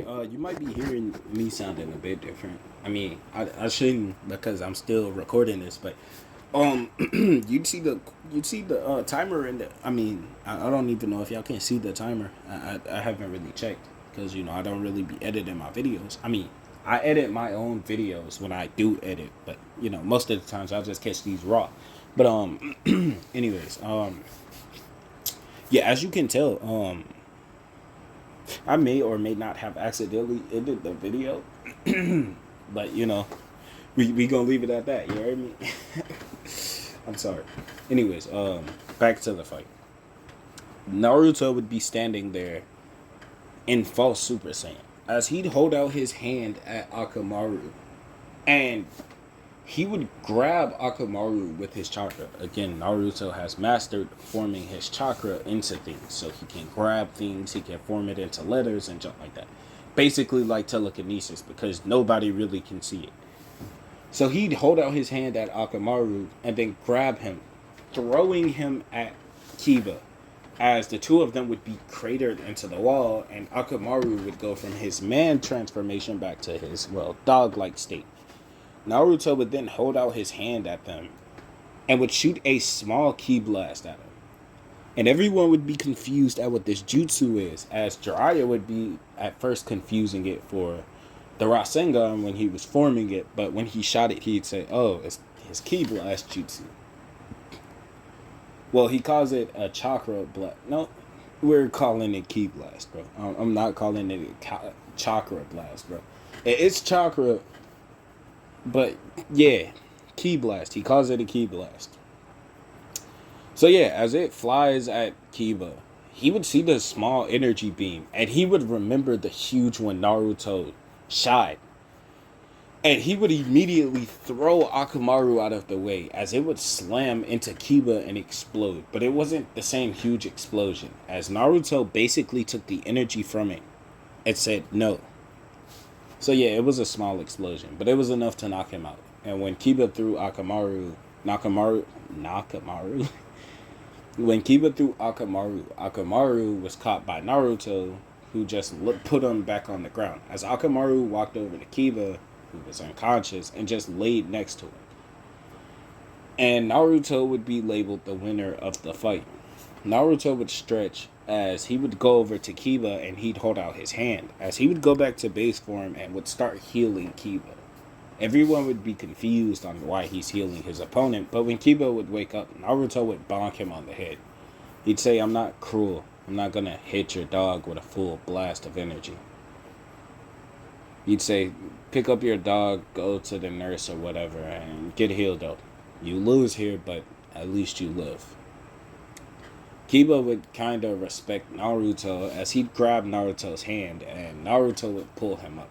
You might be hearing me sounding a bit different. I mean, I shouldn't because I'm still recording this, but you'd see the timer in the. I mean, I don't even know if y'all can see the timer. I haven't really checked because I don't really be editing my videos. I mean, I edit my own videos when I do edit, but most of the times I'll just catch these raw. But anyways, yeah, as you can tell, I may or may not have accidentally ended the video, but we gonna leave it at that. You heard me? I'm sorry. Anyways, back to the fight. Naruto would be standing there in false Super Saiyan as he'd hold out his hand at Akamaru, and he would grab Akamaru with his chakra. Again, Naruto has mastered forming his chakra into things. So he can grab things, he can form it into letters and jump like that. Basically like telekinesis because nobody really can see it. So he'd hold out his hand at Akamaru and then grab him, throwing him at Kiba, as the two of them would be cratered into the wall and Akamaru would go from his man transformation back to his, dog-like state. Naruto would then hold out his hand at them and would shoot a small ki blast at him. And everyone would be confused at what this jutsu is, as Jiraiya would be at first confusing it for the Rasengan when he was forming it, but when he shot it, he'd say, oh, it's his ki blast jutsu. Well, he calls it a chakra blast. No, we're calling it ki blast, bro. I'm not calling it a chakra blast, bro. It's chakra. But yeah, ki blast. He calls it a ki blast. So yeah, as it flies at Kiba, he would see the small energy beam, and he would remember the huge one Naruto shot. And he would immediately throw Akamaru out of the way as it would slam into Kiba and explode. But it wasn't the same huge explosion, as Naruto basically took the energy from it and said no. So yeah, it was a small explosion, but it was enough to knock him out. And when Kiba threw Nakamaru, when Kiba threw Akamaru was caught by Naruto, who just put him back on the ground. As Akamaru walked over to Kiba, who was unconscious, and just laid next to him. And Naruto would be labeled the winner of the fight. Naruto would stretch as he would go over to Kiba and he'd hold out his hand, as he would go back to base form and would start healing Kiba. Everyone would be confused on why he's healing his opponent, but when Kiba would wake up, Naruto would bonk him on the head. He'd say, I'm not cruel. I'm not gonna hit your dog with a full blast of energy. He'd say, pick up your dog, go to the nurse or whatever, and get healed up. You lose here, but at least you live. Kiba would kind of respect Naruto as he'd grab Naruto's hand and Naruto would pull him up.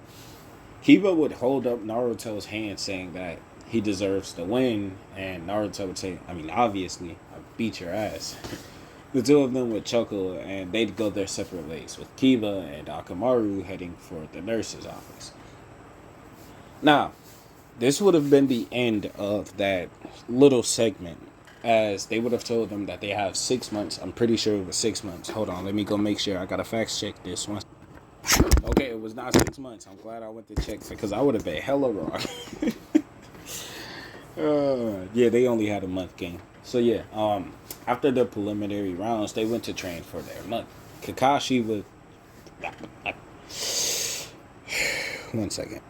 Kiba would hold up Naruto's hand saying that he deserves to win, and Naruto would say, obviously, I beat your ass. The two of them would chuckle and they'd go their separate ways, with Kiba and Akamaru heading for the nurse's office. Now, this would have been the end of that little segment, as they would have told them that they have 6 months. I'm pretty sure it was 6 months. Hold on, let me go make sure. I gotta fact check this one. Okay, it was not 6 months. I'm glad I went to check because I would have been hella wrong. Yeah, they only had a month game. So yeah, after the preliminary rounds, they went to train for their month. Kakashi would... One second.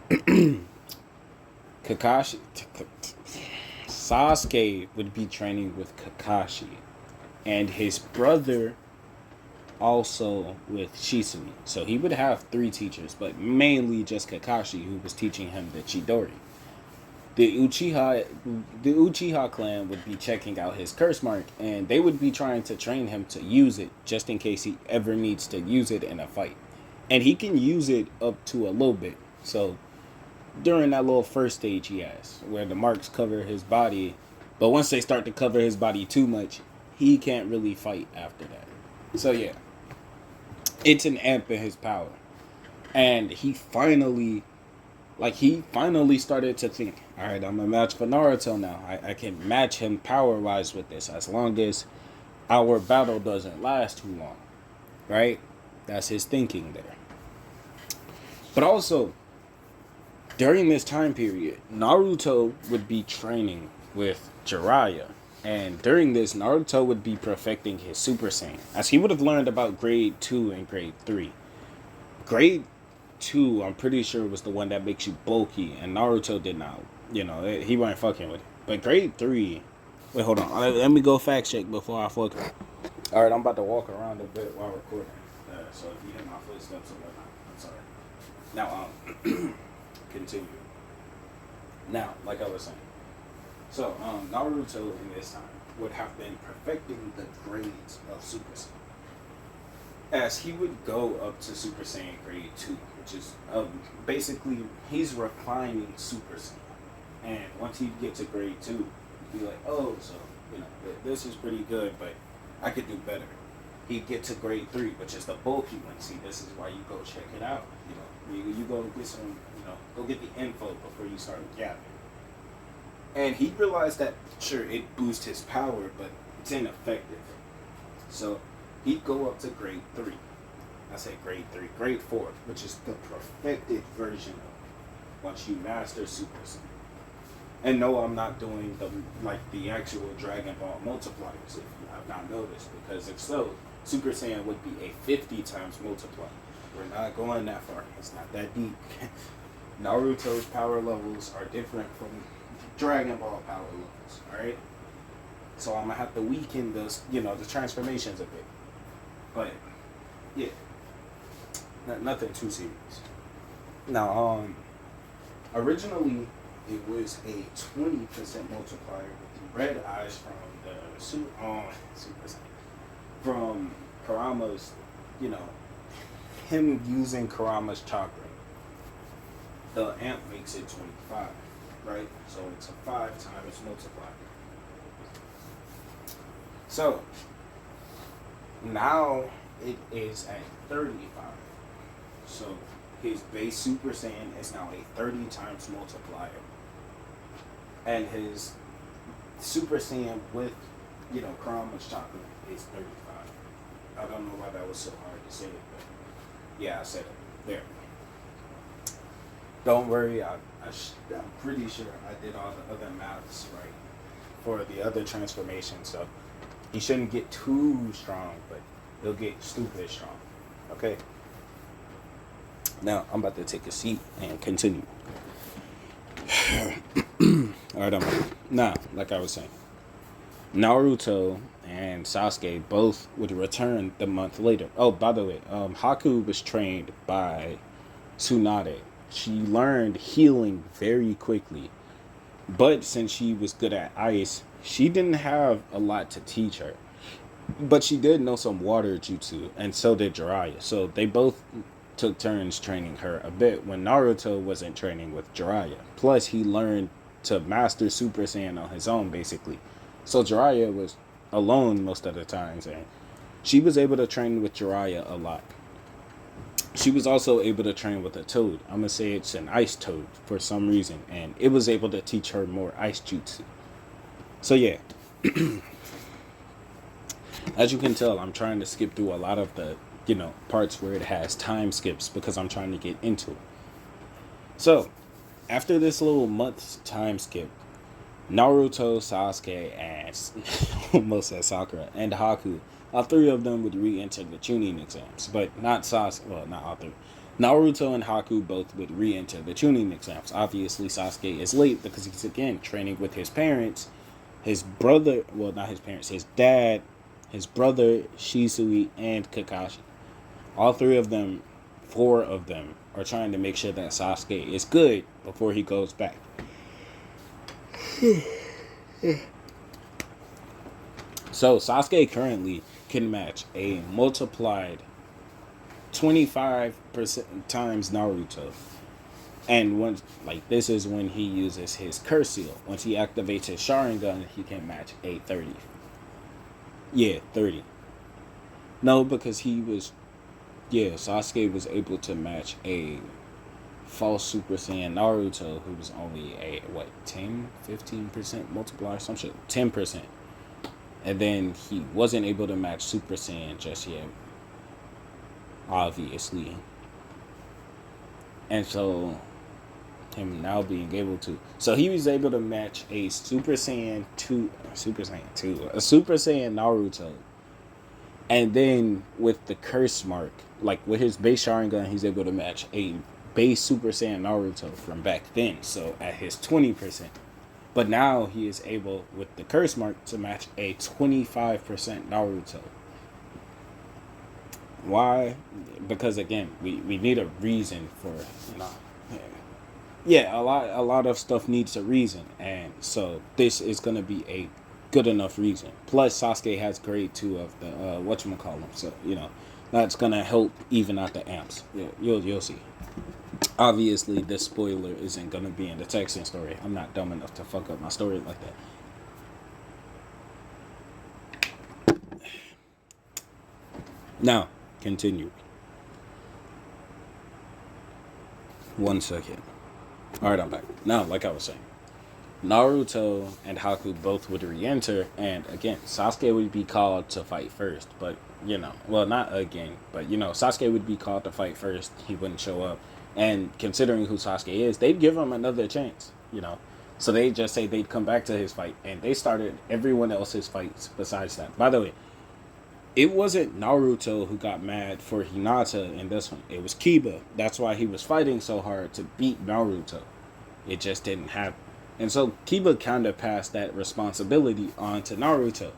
Sasuke would be training with Kakashi, and his brother also with Shisui. So he would have 3 teachers, but mainly just Kakashi, who was teaching him the Chidori. The Uchiha clan would be checking out his curse mark, and they would be trying to train him to use it just in case he ever needs to use it in a fight. And he can use it up to a little bit. So during that little first stage he has, where the marks cover his body, but once they start to cover his body too much, he can't really fight after that. So yeah, it's an amp in his power. And he finally started to think, alright, I'm a match for Naruto now. I can match him power-wise with this, as long as our battle doesn't last too long. Right? That's his thinking there. But also, during this time period, Naruto would be training with Jiraiya. And during this, Naruto would be perfecting his Super Saiyan, as he would have learned about Grade 2 and Grade 3. Grade 2, I'm pretty sure, was the one that makes you bulky, and Naruto did not. He wasn't fucking with it. But Grade 3... Wait, hold on. Let me go fact check before I fuck it. Alright, I'm about to walk around a bit while recording. So if you hear my footsteps or whatnot, I'm sorry. Now, continue. Now, like I was saying. So, Naruto in this time would have been perfecting the grades of Super Saiyan. As he would go up to Super Saiyan Grade 2, which is basically, he's refining Super Saiyan. And once he gets to Grade 2, he'd be like, oh, so, this is pretty good, but I could do better. He'd get to Grade 3, which is the bulky one. See, this is why you go check it out. You go get some, go get the info before you start gathering. And he realized that, sure, it boosts his power, but it's ineffective. So he'd go up to Grade 3. I say Grade 3. Grade 4, which is the perfected version of it, once you master Super Saiyan. And no, I'm not doing the actual Dragon Ball multipliers, if you have not noticed, because if so, Super Saiyan would be a 50 times multiplier. We're not going that far. It's not that deep. Naruto's power levels are different from Dragon Ball power levels, alright? So I'm gonna have to weaken those, the transformations a bit. But, yeah. Nothing too serious. Now, originally, it was a 20% multiplier with the red eyes from the Super Saiyan. From Kurama's, him using Kurama's chakra. The amp makes it 25, right? So it's a 5 times multiplier. So now it is at 35. So his base Super Saiyan is now a 30 times multiplier. And his Super Saiyan with, Kurama's chakra is 35. I don't know why that was so hard to say, but yeah, I said it. There. Don't worry, I'm pretty sure I did all the other maths right for the other transformation, so he shouldn't get too strong, but he'll get stupid strong. Okay? Now, I'm about to take a seat and continue. Alright, now, like I was saying, Naruto and Sasuke both would return the month later. Oh, by the way, Haku was trained by Tsunade. She learned healing very quickly. But since she was good at ice, she didn't have a lot to teach her. But she did know some water jutsu, and so did Jiraiya. So they both took turns training her a bit when Naruto wasn't training with Jiraiya. Plus, he learned to master Super Saiyan on his own, basically. So Jiraiya was alone most of the times, and she was able to train with Jiraiya a lot. She was also able to train with a toad. I'm going to say it's an ice toad for some reason, and it was able to teach her more ice jutsu. So yeah, as you can tell, I'm trying to skip through a lot of the, parts where it has time skips because I'm trying to get into it. So, after this little month's time skip, Naruto, Sasuke, and almost said Sakura, and Haku, all three of them would re-enter the Chunin exams, but not Sasuke. Well, not all three. Naruto and Haku both would re-enter the Chunin exams. Obviously, Sasuke is late because he's again training with his parents, his brother. Well, not his parents. His dad, his brother Shisui, and Kakashi. All three of them, 4 of them, are trying to make sure that Sasuke is good before he goes back. So Sasuke currently can match a multiplied 25% times Naruto. And once, this is when he uses his curse seal. Once he activates his Sharingan, he can match a 30. Yeah, 30. No, because Sasuke was able to match a false Super Saiyan Naruto, who was only a 10-15% multiplier, some shit, 10%. And then he wasn't able to match Super Saiyan just yet, obviously. And so him now being able to, so he was able to match a a Super Saiyan Naruto, and then with the curse mark, like with his base Sharingan, he's able to match a base Super Saiyan Naruto from back then. So at his 20%, but now he is able with the curse mark to match a 25% Naruto. Why? Because again, we need a reason for, you know. Yeah, a lot of stuff needs a reason, and so this is gonna be a good enough reason. Plus, Sasuke has grade 2 of the whatchamacallem, so that's gonna help even out the amps. Yeah, you'll see. Obviously, this spoiler isn't gonna be in the Texan story. I'm not dumb enough to fuck up my story like that. Now, continue. 1 second. All right, I'm back. Now, like I was saying, Naruto and Haku both would re-enter, and again, Sasuke would be called to fight first. But well, not again, but Sasuke would be called to fight first. He wouldn't show up, and considering who Sasuke is, they'd give him another chance. So they just say they'd come back to his fight, and they started everyone else's fights besides that. By the way, it wasn't Naruto who got mad for Hinata in this one. It was Kiba. That's why he was fighting so hard to beat Naruto. It just didn't happen. And so Kiba kind of passed that responsibility on to Naruto.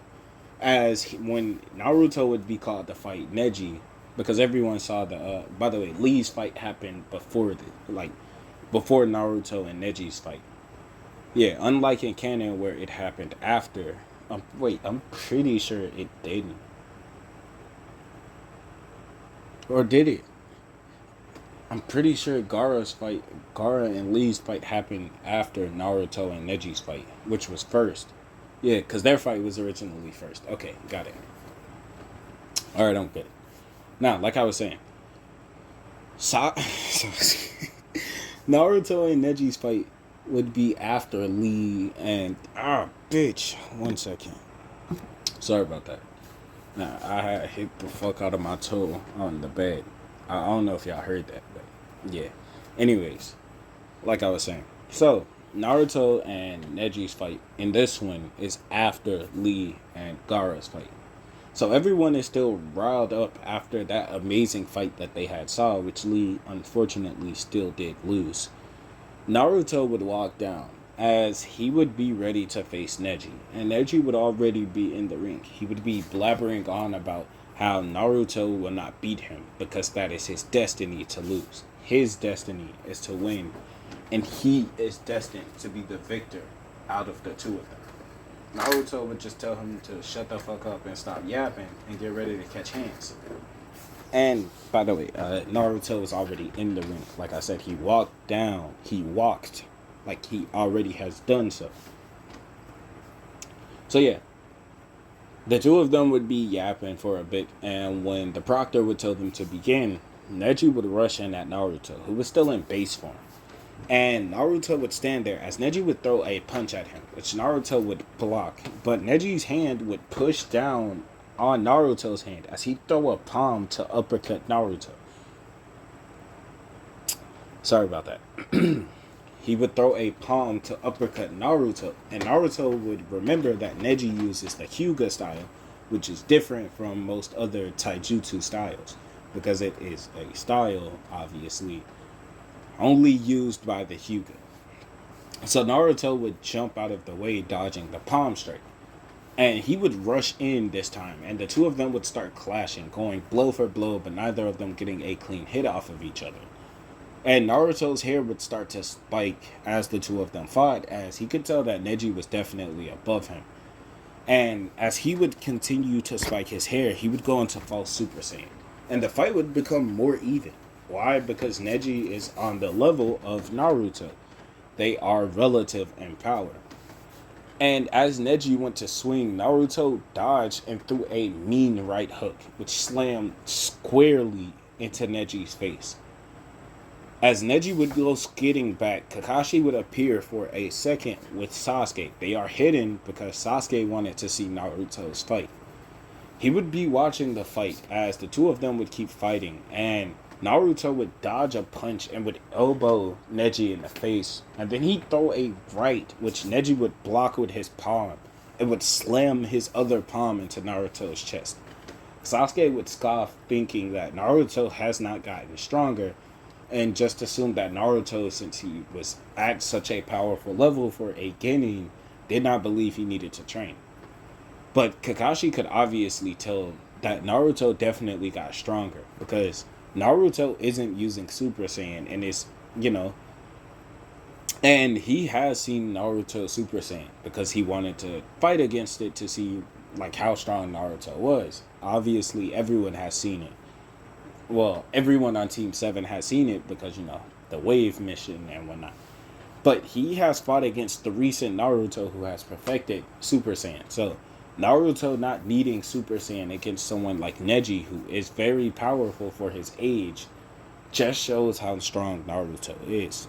When Naruto would be called to fight Neji, because everyone saw by the way, Lee's fight happened before Naruto and Neji's fight. Yeah, unlike in canon where it happened after. Wait, I'm pretty sure it didn't. Or did it? I'm pretty sure Gara and Lee's fight happened after Naruto and Neji's fight, which was first. Yeah, because their fight was originally first. Okay, got it. Alright, I'm good. Now, like I was saying, Naruto and Neji's fight would be after Lee and... bitch. 1 second. Sorry about that. Now, I had hit the fuck out of my toe on the bed. I don't know if y'all heard that, but yeah. Anyways, like I was saying. So, Naruto and Neji's fight in this one is after Lee and Gaara's fight. So everyone is still riled up after that amazing fight that they had saw, which Lee unfortunately still did lose. Naruto would walk down as he would be ready to face Neji, and Neji would already be in the ring. He would be blabbering on about how Naruto will not beat him because that is his destiny to lose. His destiny is to win, and he is destined to be the victor out of the two of them. Naruto would just tell him to shut the fuck up and stop yapping and get ready to catch hands. And, by the way, Naruto is already in the ring. Like I said, he walked down. He walked like he already has done so. So, yeah. The two of them would be yapping for a bit, and when the proctor would tell them to begin, Neji would rush in at Naruto, who was still in base form. And Naruto would stand there as Neji would throw a punch at him, which Naruto would block. But Neji's hand would push down on Naruto's hand as he'd throw a palm to uppercut Naruto. Sorry about that. He would throw a palm to uppercut Naruto, and Naruto would remember that Neji uses the Hyuga style, which is different from most other taijutsu styles, because it is a style, obviously, only used by the Hyuga. So Naruto would jump out of the way, dodging the palm strike. And he would rush in this time, and the two of them would start clashing, going blow for blow, but neither of them getting a clean hit off of each other. And Naruto's hair would start to spike as the two of them fought, as he could tell that Neji was definitely above him. And as he would continue to spike his hair, he would go into false Super Saiyan. And the fight would become more even. Why? Because Neji is on the level of Naruto. They are relative in power. And as Neji went to swing, Naruto dodged and threw a mean right hook, which slammed squarely into Neji's face. As Neji would go skidding back, Kakashi would appear for a second with Sasuke. They are hidden because Sasuke wanted to see Naruto's fight. He would be watching the fight as the two of them would keep fighting, and Naruto would dodge a punch and would elbow Neji in the face, and then he'd throw a right, which Neji would block with his palm. It would slam his other palm into Naruto's chest. Sasuke would scoff, thinking that Naruto has not gotten stronger, and just assumed that Naruto, since he was at such a powerful level for a genin, did not believe he needed to train. But Kakashi could obviously tell that Naruto definitely got stronger, because Naruto isn't using Super Saiyan and is, you know, and he has seen Naruto Super Saiyan because he wanted to fight against it to see like how strong Naruto was. Obviously, everyone has seen it. Well, everyone on Team 7 has seen it because, the wave mission and whatnot. But he has fought against the recent Naruto who has perfected Super Saiyan. So, Naruto not needing Super Saiyan against someone like Neji, who is very powerful for his age, just shows how strong Naruto is.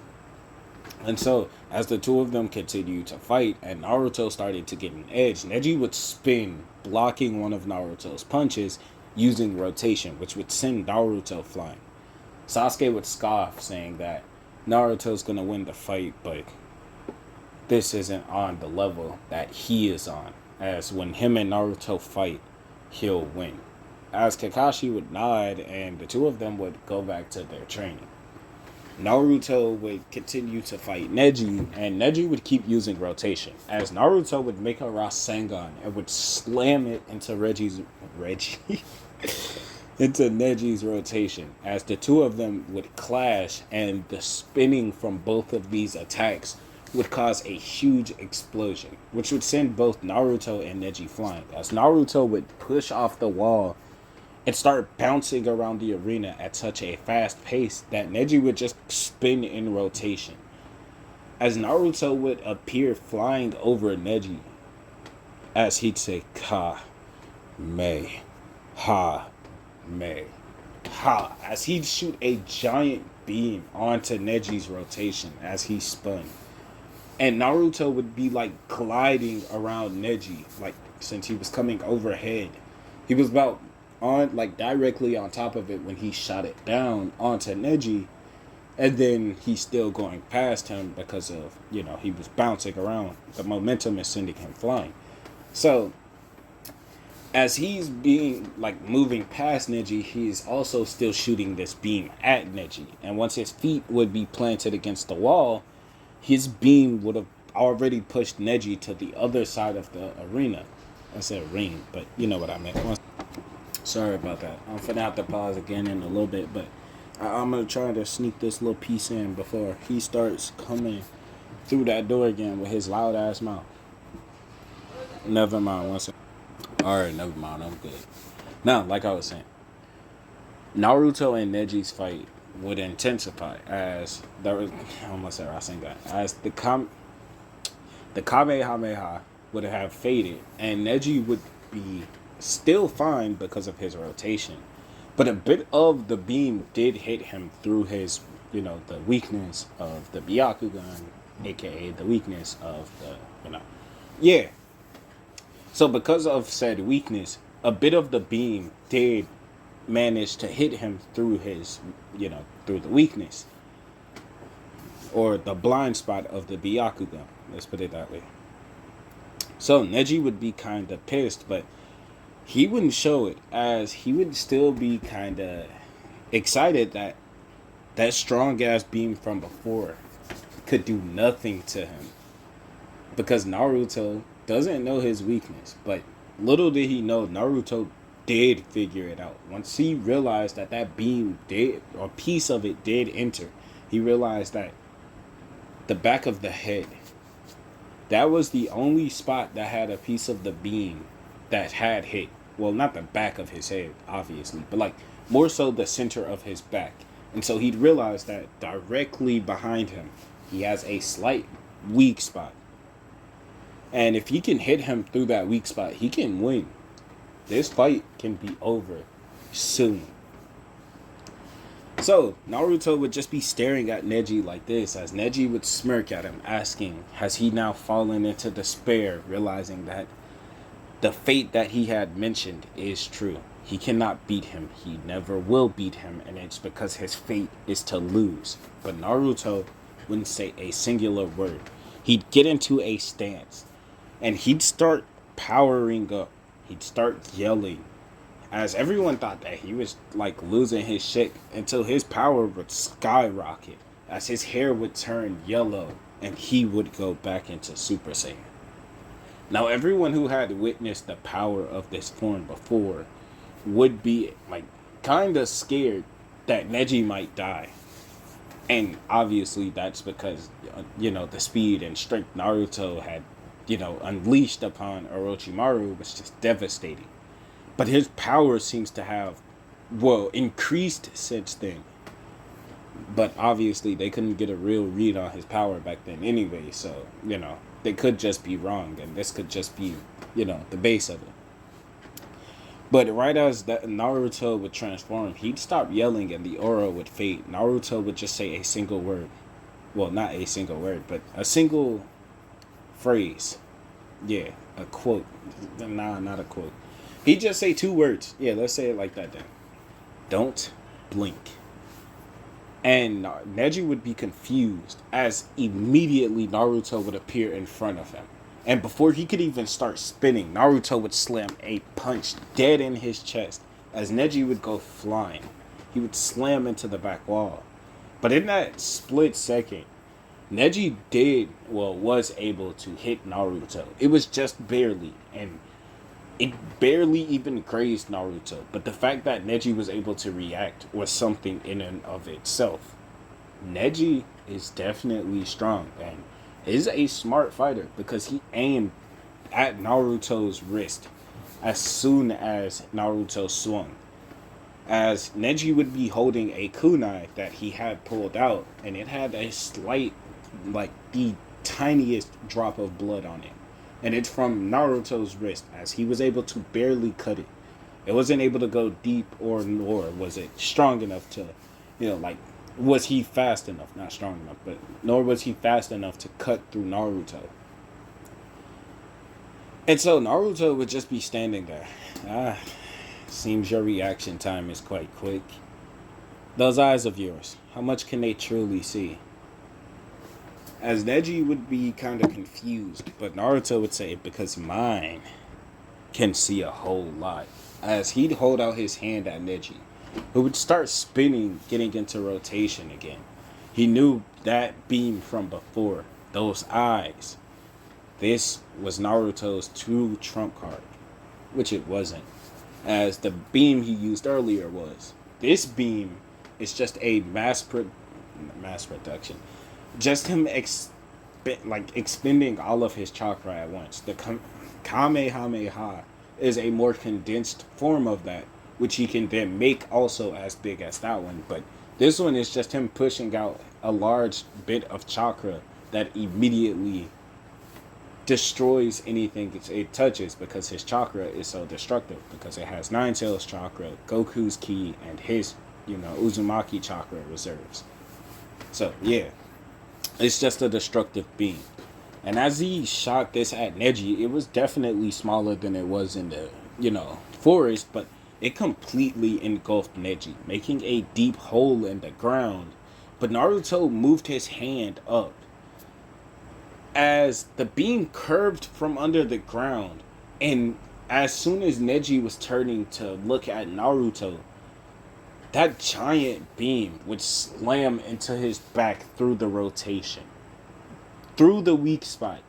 And so, as the two of them continued to fight and Naruto started to get an edge, Neji would spin, blocking one of Naruto's punches using rotation, which would send Naruto flying. Sasuke would scoff, saying that Naruto's going to win the fight, but this isn't on the level that he is on, as when him and Naruto fight, he'll win. As Kakashi would nod, and the two of them would go back to their training. Naruto would continue to fight Neji, and Neji would keep using rotation, as Naruto would make a Rasengan and would slam it into into Neji's rotation, as the two of them would clash, and the spinning from both of these attacks would cause a huge explosion, which would send both Naruto and Neji flying, as Naruto would push off the wall and start bouncing around the arena at such a fast pace that Neji would just spin in rotation. As Naruto would appear flying over Neji, as he'd say, Ka, Me, Ha, Me, Ha, as he'd shoot a giant beam onto Neji's rotation as he spun. And Naruto would be like gliding around Neji, like since he was coming overhead. He was about directly on top of it when he shot it down onto Neji, and then he's still going past him because of, he was bouncing around. The momentum is sending him flying. So, as he's being, moving past Neji, he's also still shooting this beam at Neji. And once his feet would be planted against the wall, his beam would have already pushed Neji to the other side of the arena. I said ring, but you know what I meant. Sorry about that. I'm finna have to pause again in a little bit, but I'm gonna try to sneak this little piece in before he starts coming through that door again with his loud ass mouth. Never mind. One second. Alright, never mind. I'm good. Now, like I was saying, Naruto and Neji's fight would intensify as the Kamehameha would have faded, and Neji would be still fine because of his rotation, but a bit of the beam did hit him through his, the weakness of the Byakugan, aka the weakness of the, yeah. So because of said weakness, a bit of the beam did manage to hit him through his, through the weakness, or the blind spot of the Byakugan. Let's put it that way. So Neji would be kind of pissed, but he wouldn't show it, as he would still be kind of excited that that strong ass beam from before could do nothing to him, because Naruto doesn't know his weakness. But little did he know, Naruto did figure it out. Once he realized that that beam did, or a piece of it did enter, he realized that the back of the head, that was the only spot that had a piece of the beam that had hit. Well, not the back of his head, obviously, but more so the center of his back. And so he'd realized that directly behind him, he has a slight weak spot. And if he can hit him through that weak spot, he can win. This fight can be over soon. So Naruto would just be staring at Neji like this, as Neji would smirk at him, asking, has he now fallen into despair, realizing that the fate that he had mentioned is true. He cannot beat him. He never will beat him, and it's because his fate is to lose. But Naruto wouldn't say a singular word. He'd get into a stance, and he'd start powering up. He'd start yelling, as everyone thought that he was like losing his shit until his power would skyrocket, as his hair would turn yellow, and he would go back into Super Saiyan. Now, everyone who had witnessed the power of this form before would be like kind of scared that Neji might die. And obviously that's because the speed and strength Naruto had unleashed upon Orochimaru was just devastating. But his power seems to have increased since then. But obviously they couldn't get a real read on his power back then anyway, so they could just be wrong, and this could just be the base of it. But right as that Naruto would transform, he'd stop yelling and the aura would fade. Naruto would just say a single word. Well, not a single word, but a single phrase. Yeah, a quote. Nah, not a quote. He'd just say 2 words. Yeah, let's say it like that then. Don't blink. And Neji would be confused as immediately Naruto would appear in front of him. And before he could even start spinning, Naruto would slam a punch dead in his chest as Neji would go flying. He would slam into the back wall. But in that split second, Neji was able to hit Naruto. It was just barely, and it barely even grazed Naruto. But the fact that Neji was able to react was something in and of itself. Neji is definitely strong, and is a smart fighter because he aimed at Naruto's wrist as soon as Naruto swung. As Neji would be holding a kunai that he had pulled out, and it had a slight, like the tiniest drop of blood on it. And it's from Naruto's wrist, as he was able to barely cut it. It wasn't able to go deep, nor was it strong enough to, was he fast enough? Not strong enough, but nor was he fast enough to cut through Naruto. And so Naruto would just be standing there. Seems your reaction time is quite quick. Those eyes of yours, how much can they truly see? As Neji would be kind of confused, but Naruto would say, because mine can see a whole lot. As he'd hold out his hand at Neji, who would start spinning, getting into rotation again. He knew that beam from before, those eyes. This was Naruto's true trump card, which it wasn't, as the beam he used earlier was. This beam is just a mass production. Just him expending all of his chakra at once. The Kamehameha is a more condensed form of that, which he can then make also as big as that one. But this one is just him pushing out a large bit of chakra that immediately destroys anything it touches, because his chakra is so destructive, because it has Nine Tails chakra, Goku's ki, and his Uzumaki chakra reserves. So yeah, it's just a destructive beam. And as he shot this at Neji, it was definitely smaller than it was in the forest, but it completely engulfed Neji, making a deep hole in the ground. But Naruto moved his hand up as the beam curved from under the ground, and as soon as Neji was turning to look at Naruto, that giant beam would slam into his back through the rotation, through the weak spot.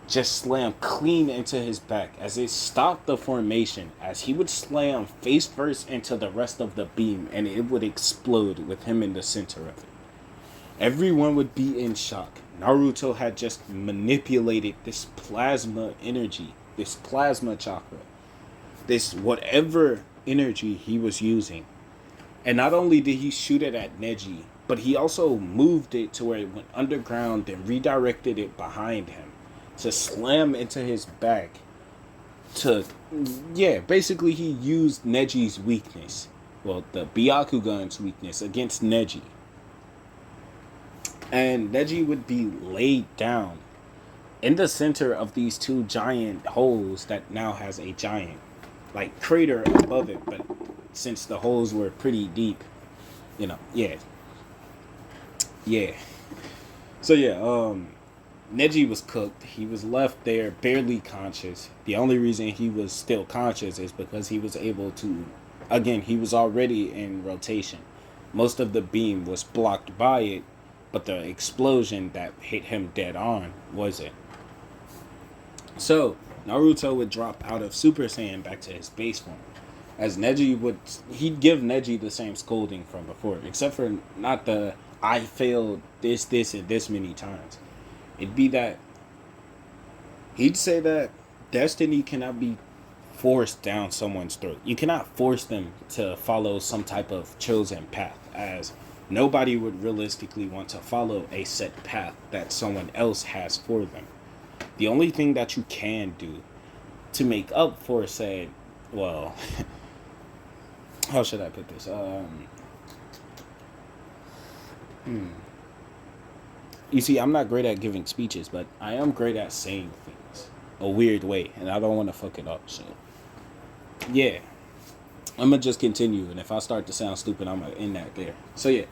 Just slam clean into his back as it stopped the formation, as he would slam face first into the rest of the beam, and it would explode with him in the center of it. Everyone would be in shock. Naruto had just manipulated this plasma energy, this plasma chakra, this whatever energy he was using. And not only did he shoot it at Neji, but he also moved it to where it went underground and redirected it behind him to slam into his back. Basically he used Neji's weakness, the Byakugan's weakness, against Neji. And Neji would be laid down in the center of these 2 giant holes that now has a giant. like crater above it, but since the holes were pretty deep, yeah, yeah. So yeah, Neji was cooked. He was left there barely conscious. The only reason he was still conscious is because he was able to, again, he was already in rotation. Most of the beam was blocked by it, but the explosion that hit him dead on wasn't. So, Naruto would drop out of Super Saiyan back to his base form. As Neji would, he'd give Neji the same scolding from before, except for not the I failed this, and this many times. It'd be that he'd say that destiny cannot be forced down someone's throat. You cannot force them to follow some type of chosen path, as nobody would realistically want to follow a set path that someone else has for them. The only thing that you can do to make up for said, well, how should I put this? You see, I'm not great at giving speeches, but I am great at saying things a weird way, and I don't want to fuck it up. So, yeah, I'm gonna just continue, and if I start to sound stupid, I'm gonna end that there. So yeah,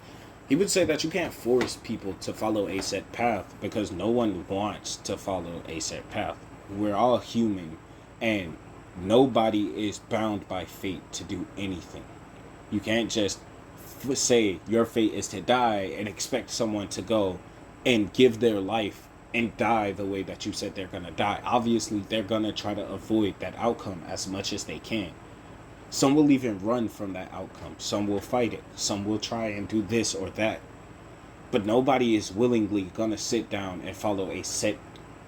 he would say that you can't force people to follow a set path because no one wants to follow a set path. We're all human, and nobody is bound by fate to do anything. You can't just say your fate is to die and expect someone to go and give their life and die the way that you said they're gonna die. Obviously, they're gonna try to avoid that outcome as much as they can. Some will even run from that outcome. Some will fight it. Some will try and do this or that. But nobody is willingly gonna sit down and follow a set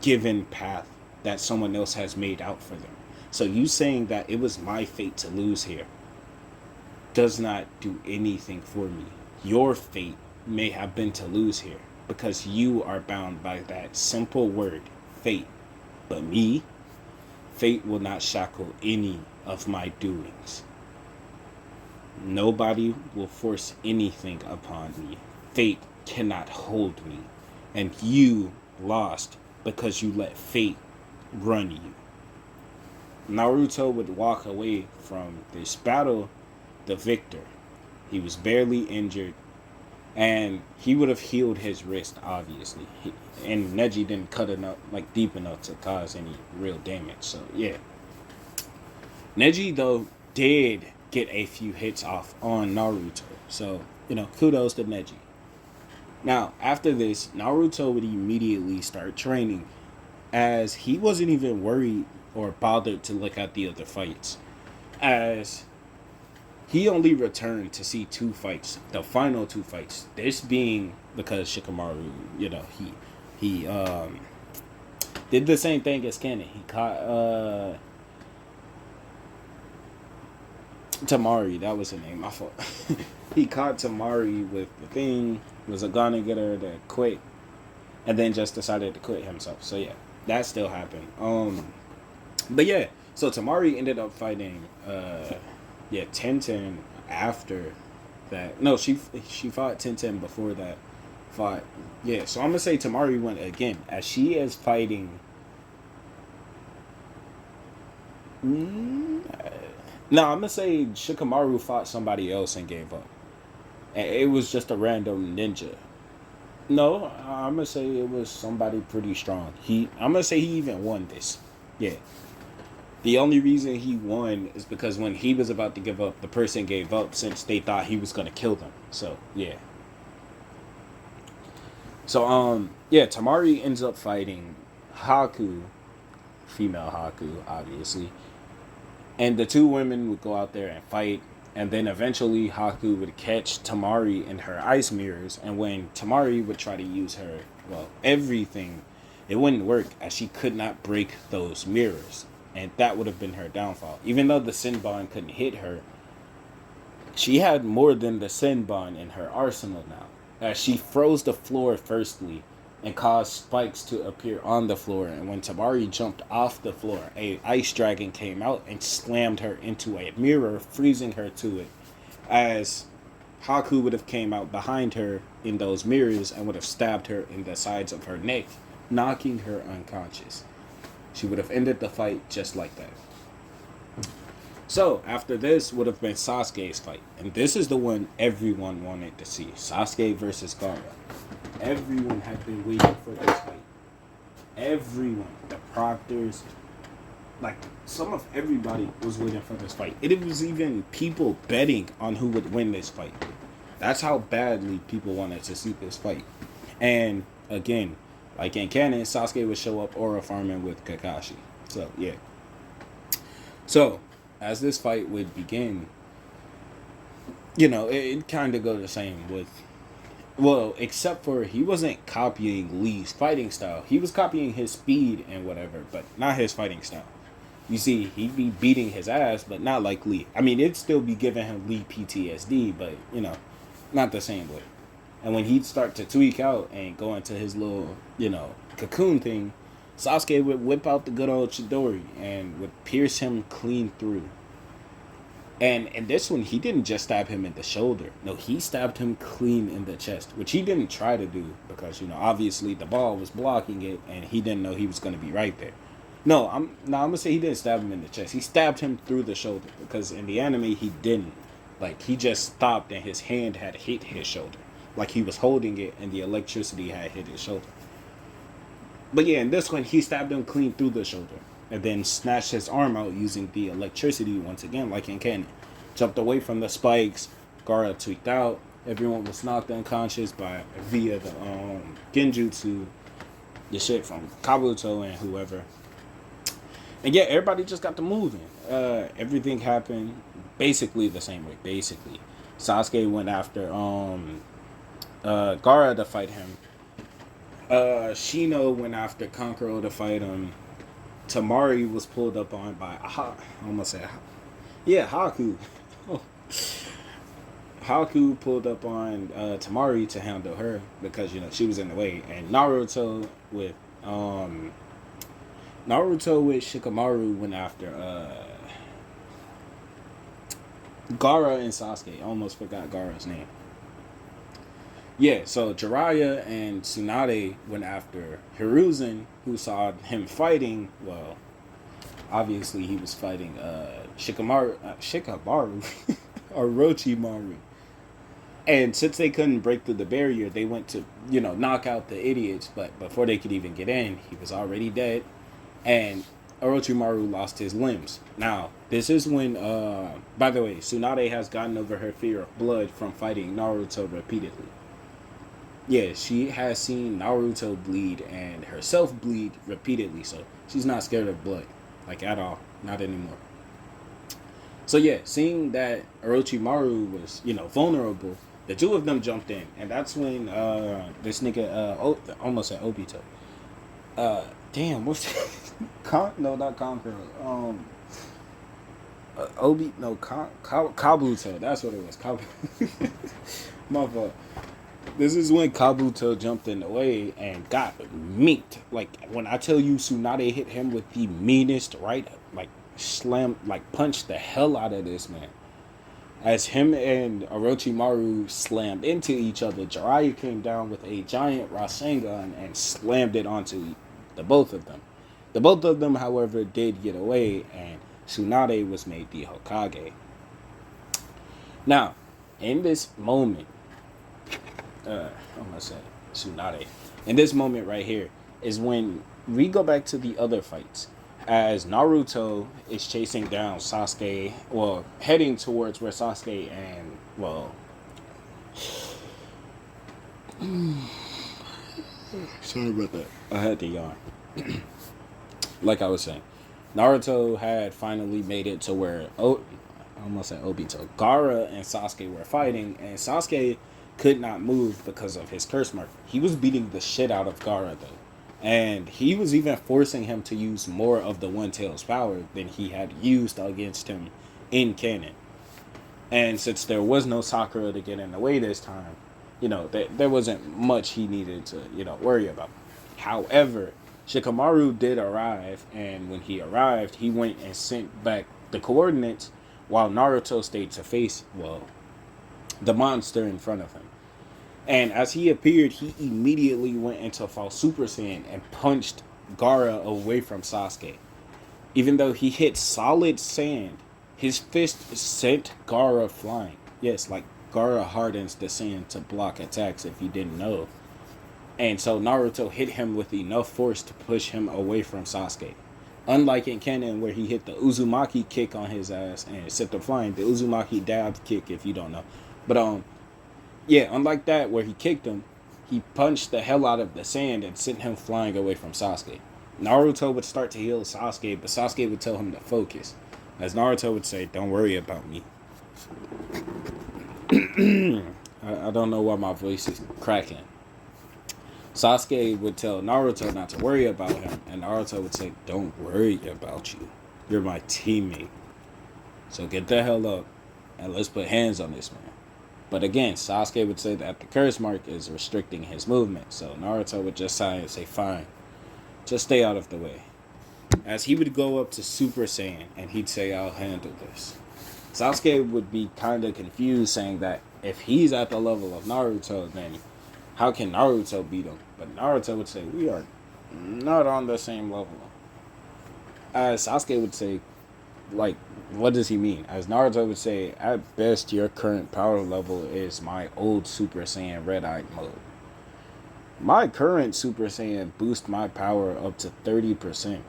given path that someone else has made out for them. So you saying that it was my fate to lose here does not do anything for me. Your fate may have been to lose here because you are bound by that simple word, fate. But me, fate will not shackle any of my doings. Nobody will force anything upon me. Fate cannot hold me. And you lost because you let fate run you. Naruto would walk away from this battle the victor. He was barely injured, and he would have healed his wrist, obviously. And Neji didn't cut enough, like deep enough to cause any real damage. So yeah, Neji though did get a few hits off on Naruto. So kudos to Neji. Now after this, Naruto would immediately start training, as he wasn't even worried or bothered to look at the other fights, as he only returned to see two fights, the final two fights. This being because Shikamaru, he did the same thing as Kennen. He caught Tamari, that was her name, I thought. He caught Tamari with the thing, was gonna get her to quit, and then just decided to quit himself. So yeah, that still happened. But yeah, so Tamari ended up fighting Tenten after that. No, she fought Tenten before that. Yeah, so I'm gonna say Tamari went again, as she is fighting. No, I'm gonna say Shikamaru fought somebody else and gave up. And it was just a random ninja. No, I'm gonna say it was somebody pretty strong. I'm gonna say he even won this. Yeah. The only reason he won is because when he was about to give up, the person gave up since they thought he was gonna kill them. So yeah. So Tamari ends up fighting Haku, female Haku, obviously. And the two women would go out there and fight, and then eventually Haku would catch Tamari in her ice mirrors, and when Tamari would try to use her, everything, it wouldn't work, as she could not break those mirrors, and that would have been her downfall. Even though the Senbon couldn't hit her, she had more than the Senbon in her arsenal now, as she froze the floor firstly, and caused spikes to appear on the floor. And when Tamari jumped off the floor, a ice dragon came out and slammed her into a mirror, freezing her to it, as Haku would have came out behind her in those mirrors and would have stabbed her in the sides of her neck, knocking her unconscious. She would have ended the fight just like that. So after this would have been Sasuke's fight, and this is the one everyone wanted to see: Sasuke versus Gaara. Everyone had been waiting for this fight. Everyone, the proctors, like some of everybody was waiting for this fight. It was even people betting on who would win this fight. That's how badly people wanted to see this fight. And again, like in canon, Sasuke would show up aura farming with Kakashi. So yeah. So as this fight would begin, it kind of go the same with, well, except for he wasn't copying Lee's fighting style. He was copying his speed and whatever, but not his fighting style. You see, he'd be beating his ass, but not like Lee. I mean, it'd still be giving him Lee PTSD, but, not the same way. And when he'd start to tweak out and go into his little, cocoon thing, Sasuke would whip out the good old Chidori and would pierce him clean through. And in this one, he didn't just stab him in the shoulder. No, he stabbed him clean in the chest, which he didn't try to do because, obviously the ball was blocking it and he didn't know he was going to be right there. No, I'm gonna say he didn't stab him in the chest. He stabbed him through the shoulder because in the anime he didn't. Like he just stopped and his hand had hit his shoulder, like he was holding it and the electricity had hit his shoulder. But yeah, in this one he stabbed him clean through the shoulder and then snatched his arm out using the electricity once again, like in canon. Jumped away from the spikes. Gaara tweaked out. Everyone was knocked unconscious via the genjutsu, the shit from Kabuto and whoever. And yeah, everybody just got to moving. Everything happened basically the same way. Basically, Sasuke went after Gaara to fight him. Shino went after Kankuro to fight him. Tamari was pulled up on by Haku. Haku pulled up on Tamari to handle her because she was in the way, and Naruto with Shikamaru went after Gaara and Sasuke. I almost forgot Gaara's name. Yeah, so Jiraiya and Tsunade went after Hiruzen, who saw him fighting. Well, obviously he was fighting Shikamaru or Orochimaru. And since they couldn't break through the barrier, they went to, knock out the idiots. But before they could even get in, he was already dead. And Orochimaru lost his limbs. Now, this is when, by the way, Tsunade has gotten over her fear of blood from fighting Naruto repeatedly. Yeah, she has seen Naruto bleed and herself bleed repeatedly, so she's not scared of blood, like at all, not anymore. So yeah, seeing that Orochimaru was, vulnerable, the two of them jumped in, and that's when this nigga, almost said Obito. Damn, what's no, not Conqueror. Kabuto. That's what it was. My fault. This is when Kabuto jumped in the way and got meat. Like when I tell you Tsunade hit him with the meanest right, like slam, like punched the hell out of this man. As him and Orochimaru slammed into each other, Jiraiya came down with a giant Rasengan and slammed it onto the both of them. The both of them, however, did get away, and Tsunade was made the Hokage. Now, in this moment, I'm gonna say Tsunade. In this moment right here is when we go back to the other fights. As Naruto is chasing down Sasuke, well, heading towards where Sasuke and, well, sorry about that. I had to yawn. Like I was saying, Naruto had finally made it to where, I almost said Obito, Gaara and Sasuke were fighting, and Sasuke could not move because of his curse mark. He was beating the shit out of Gaara though. And he was even forcing him to use more of the One Tail's power than he had used against him in canon. And since there was no Sakura to get in the way this time, there wasn't much he needed to, worry about. However, Shikamaru did arrive, and when he arrived, he went and sent back the coordinates while Naruto stayed to face, the monster in front of him. And as he appeared, he immediately went into false Super Saiyan and punched Gaara away from Sasuke. Even though he hit solid sand His fist sent Gaara flying. Yes, like Gaara hardens the sand to block attacks if you didn't know. And so Naruto hit him with enough force to push him away from Sasuke. Unlike in Kennen where he hit the Uzumaki kick on his ass and sent him flying, the Uzumaki dab kick if you don't know. But yeah, unlike that where he kicked him, he punched the hell out of the sand and sent him flying away from Sasuke. Naruto would start to heal Sasuke, but Sasuke would tell him to focus. As Naruto would say, don't worry about me. I don't know why my voice is cracking. Sasuke would tell Naruto not to worry about him, and Naruto would say, don't worry about you. You're my teammate. So get the hell up, and let's put hands on this man. But again, Sasuke would say that the curse mark is restricting his movement, so Naruto would just sigh and say, fine, just stay out of the way. As he would go up to Super Saiyan, and he'd say, I'll handle this. Sasuke would be kind of confused, saying that if he's at the level of Naruto, then how can Naruto beat him? But Naruto would say, we are not on the same level. As Sasuke would say, like, what does he mean? As Naruto would say, at best, your current power level is my old Super Saiyan Red-Eyed mode. My current Super Saiyan boosts my power up to 30%.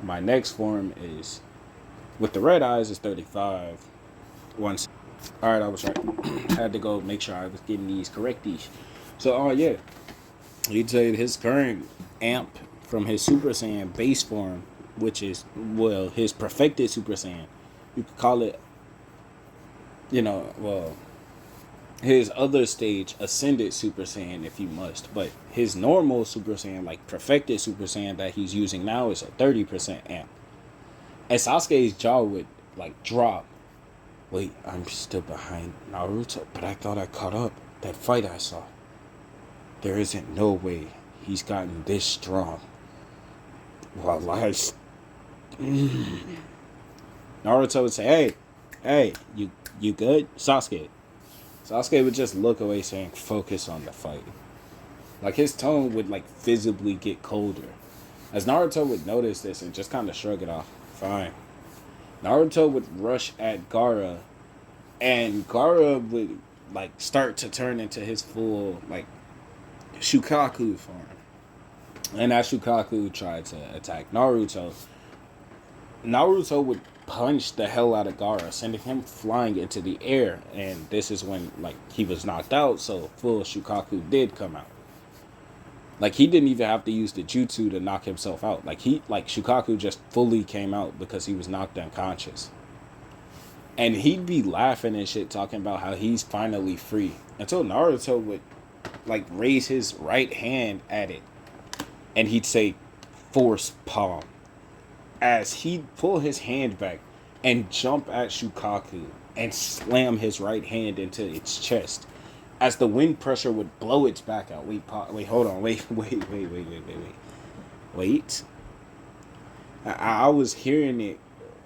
My next form is, with the red eyes, is 35. Alright, I was right. Had to go make sure I was getting these correcties. So, yeah. He'd say his current amp from his Super Saiyan base form, which is, well, his perfected Super Saiyan. You could call it, his other stage, Ascended Super Saiyan, if you must. But his normal Super Saiyan, like perfected Super Saiyan that he's using now, is a 30% amp. And Sasuke's jaw would, like, drop. Wait, I'm still behind Naruto, but I thought I caught up. That fight I saw. There isn't no way he's gotten this strong. Well, Naruto would say, hey, you good? Sasuke would just look away saying, focus on the fight. Like, his tone would, like, visibly get colder. As Naruto would notice this and just kind of shrug it off. Fine. Naruto would rush at Gaara, and Gaara would, like, start to turn into his full, like, Shukaku form. And as Shukaku tried to attack Naruto would punch the hell out of Gaara, sending him flying into the air. And this is when, like, he was knocked out, so full Shukaku did come out. Like, he didn't even have to use the jutsu to knock himself out. Like, Shukaku just fully came out because he was knocked unconscious. And he'd be laughing and shit, talking about how he's finally free. Until Naruto would, like, raise his right hand at it. And he'd say, force palm. As he'd pull his hand back and jump at Shukaku and slam his right hand into its chest. As the wind pressure would blow its back out. Wait, hold on. Wait. I was hearing it,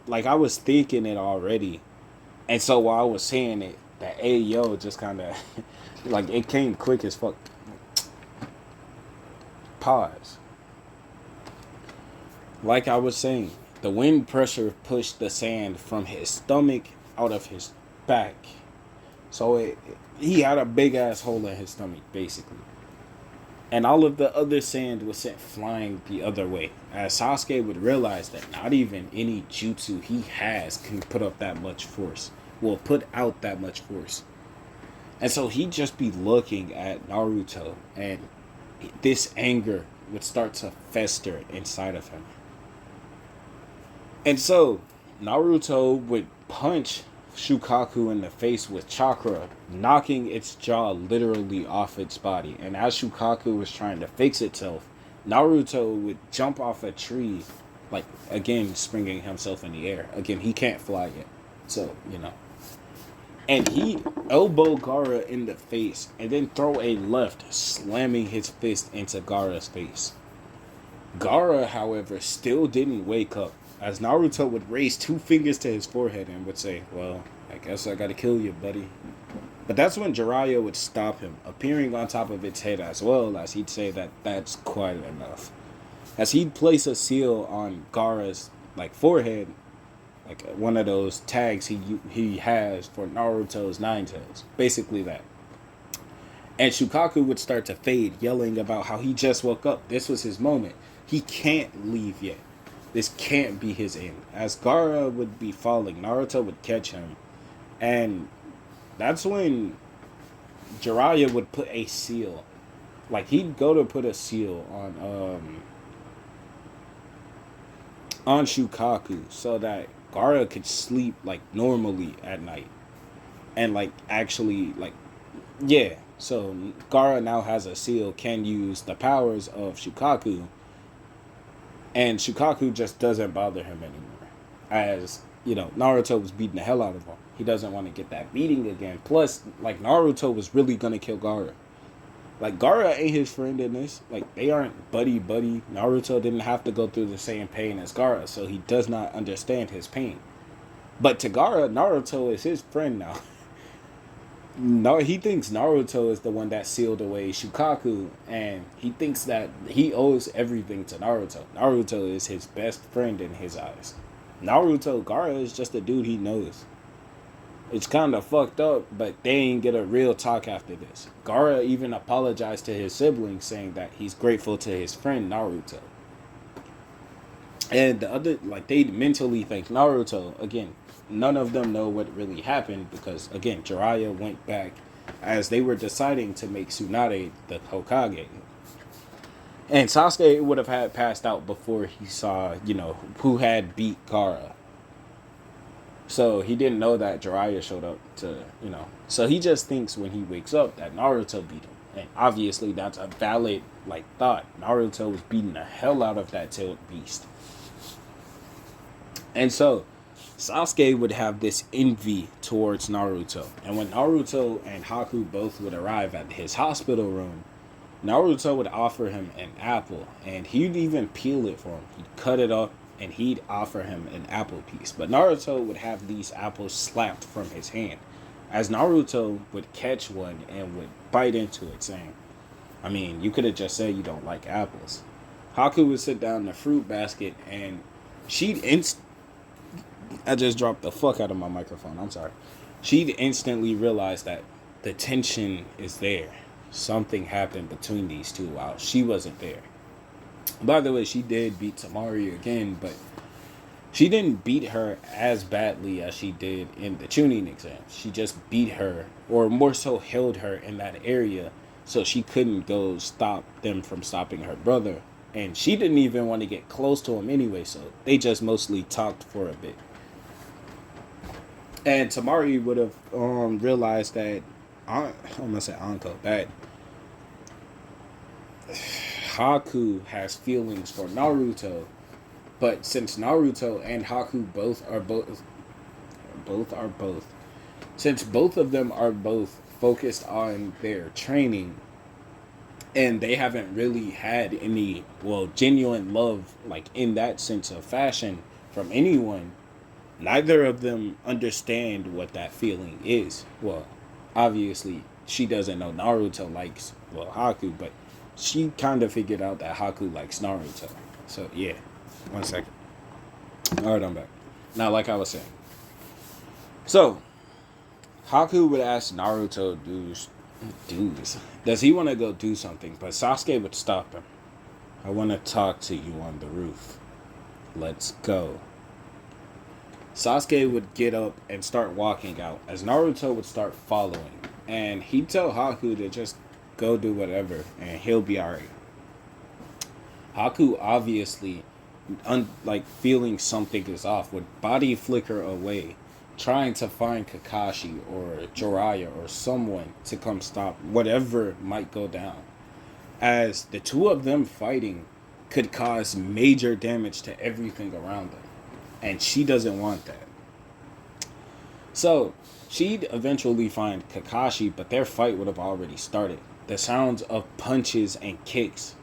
like I was thinking it already. And so while I was saying it, that Ayo just kind of, like, it came quick as fuck. Pause. Like I was saying, the wind pressure pushed the sand from his stomach out of his back. So he had a big ass hole in his stomach, basically. And all of the other sand was sent flying the other way. As Sasuke would realize that not even any jutsu he has can put up that much force. Will put out that much force. And so he'd just be looking at Naruto, and this anger would start to fester inside of him. And so Naruto would punch Shukaku in the face with chakra, knocking its jaw literally off its body. And as Shukaku was trying to fix itself, Naruto would jump off a tree, like, again, springing himself in the air. Again, he can't fly yet. So, And he elbow Gaara in the face and then throw a left, slamming his fist into Gaara's face. Gaara, however, still didn't wake up, as Naruto would raise 2 fingers to his forehead and would say, well, I guess I gotta kill you, buddy. But that's when Jiraiya would stop him, appearing on top of its head, as well as he'd say that that's quite enough. As he'd place a seal on Gaara's, like, forehead, like one of those tags he has for Naruto's Nine Tails, basically that. And Shukaku would start to fade, yelling about how he just woke up. This was his moment. He can't leave yet. This can't be his end. As Gaara would be falling, Naruto would catch him, and that's when Jiraiya would put a seal. Like he'd go to put a seal on Shukaku so that Gaara could sleep like normally at night. And like actually like yeah. So Gaara now has a seal, can use the powers of Shukaku, and Shukaku just doesn't bother him anymore. As you know, Naruto was beating the hell out of him. He doesn't want to get that beating again. Plus, like Naruto was really gonna kill Gaara. Like Gaara ain't his friend in this. Like they aren't buddy buddy. Naruto didn't have to go through the same pain as Gaara, so he does not understand his pain. But to Gaara, Naruto is his friend now. No, he thinks Naruto is the one that sealed away Shukaku, and he thinks that he owes everything to Naruto. Naruto is his best friend in his eyes. Gaara is just a dude he knows. It's kind of fucked up, but they ain't get a real talk after this. Gaara even apologized to his siblings, saying that he's grateful to his friend Naruto. And the other, like, they mentally thank Naruto. Again, none of them know what really happened because, again, Jiraiya went back as they were deciding to make Tsunade the Hokage. And Sasuke would have had passed out before he saw, who had beat Gaara. So he didn't know that Jiraiya showed up to. So he just thinks when he wakes up that Naruto beat him. And obviously that's a valid, thought. Naruto was beating the hell out of that tailed beast. And so Sasuke would have this envy towards Naruto. And when Naruto and Haku both would arrive at his hospital room, Naruto would offer him an apple. And he'd even peel it for him. He'd cut it up and he'd offer him an apple piece. But Naruto would have these apples slapped from his hand. As Naruto would catch one and would bite into it, saying, I mean, you could have just said you don't like apples. Haku would sit down in the fruit basket and I just dropped the fuck out of my microphone. I'm sorry. She'd instantly realize that the tension is there. Something happened between these two while she wasn't there. By the way, she did beat Tamari again, but she didn't beat her as badly as she did in the tuning exam. She just beat her, or more so held her in that area so she couldn't go stop them from stopping her brother. And she didn't even want to get close to him anyway, so they just mostly talked for a bit. And Tamari would have realized that, I'm going to say Anko, that Haku has feelings for Naruto, but since Naruto and Haku since both of them are both focused on their training, and they haven't really had any, genuine love, in that sense of fashion from anyone, neither of them understand what that feeling is. Well, obviously, she doesn't know Naruto likes, Haku, but she kind of figured out that Haku likes Naruto. So, yeah. 1 second. Alright, I'm back. Now, like I was saying. So, Haku would ask Naruto, does he want to go do something? But Sasuke would stop him. I want to talk to you on the roof. Let's go. Sasuke would get up and start walking out as Naruto would start following. And he'd tell Haku to just go do whatever and he'll be alright. Haku obviously, feeling something is off, would body flicker away, trying to find Kakashi or Jiraiya or someone to come stop whatever might go down. As the two of them fighting could cause major damage to everything around them. And she doesn't want that. So, she'd eventually find Kakashi, but their fight would have already started. The sounds of punches and kicks,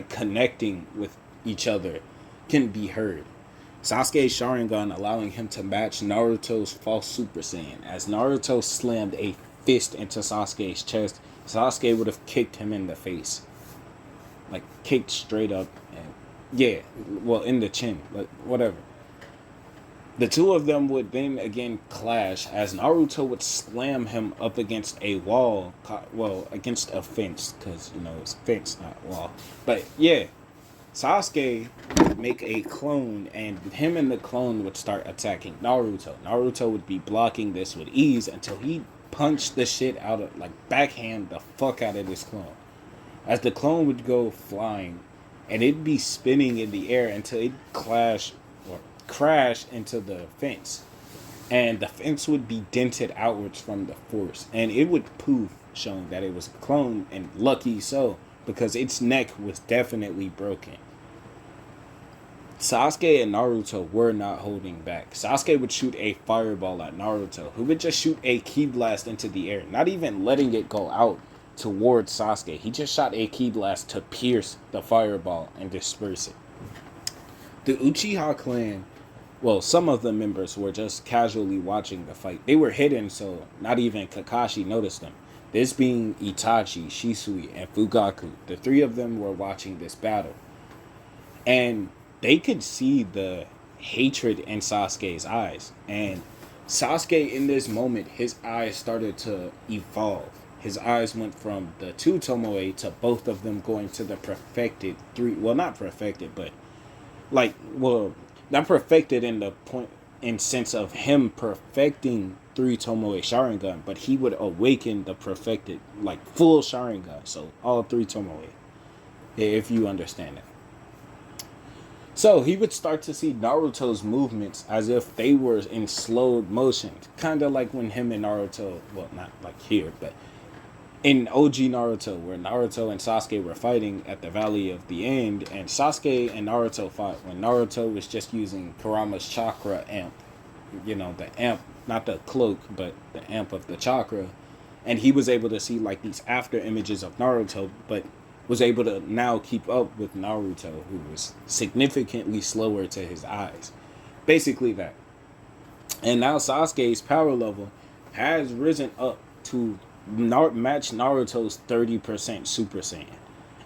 connecting with each other, can be heard. Sasuke's Sharingan allowing him to match Naruto's false Super Saiyan. As Naruto slammed a fist into Sasuke's chest, Sasuke would have kicked him in the face. Kicked straight up and, in the chin, whatever. The two of them would then again clash as Naruto would slam him up against a wall, well, against a fence, because, you know, it's fence, not wall. But yeah, Sasuke would make a clone, and him and the clone would start attacking Naruto. Naruto would be blocking this with ease until he punched the shit out of, like, backhand the fuck out of this clone. As the clone would go flying, and it'd be spinning in the air until it crash into the fence. And the fence would be dented outwards from the force. And it would poof, showing that it was a clone, and lucky so, because its neck was definitely broken. Sasuke and Naruto were not holding back. Sasuke would shoot a fireball at Naruto, who would just shoot a ki blast into the air, not even letting it go out towards Sasuke. He just shot a ki blast to pierce the fireball and disperse it. The Uchiha clan, well, some of the members were just casually watching the fight. They were hidden, so not even Kakashi noticed them. This being Itachi, Shisui, and Fugaku. The three of them were watching this battle. And they could see the hatred in Sasuke's eyes. And Sasuke, in this moment, his eyes started to evolve. His eyes went from the two Tomoe to both of them going to the perfected three. Well, not perfected, but like, well, not perfected in the point, in sense of him perfecting three Tomoe Sharingan, but he would awaken the perfected, like, full Sharingan. So all three Tomoe, if you understand it. So he would start to see Naruto's movements as if they were in slow motion. Kind of like when him and Naruto, well, not like here, but in OG Naruto, where Naruto and Sasuke were fighting at the Valley of the End, and Sasuke and Naruto fought when Naruto was just using Kurama's chakra amp. You know, the amp, not the cloak, but the amp of the chakra. And he was able to see, like, these after images of Naruto, but was able to now keep up with Naruto, who was significantly slower to his eyes. Basically that. And now Sasuke's power level has risen up to match Naruto's 30% Super Saiyan.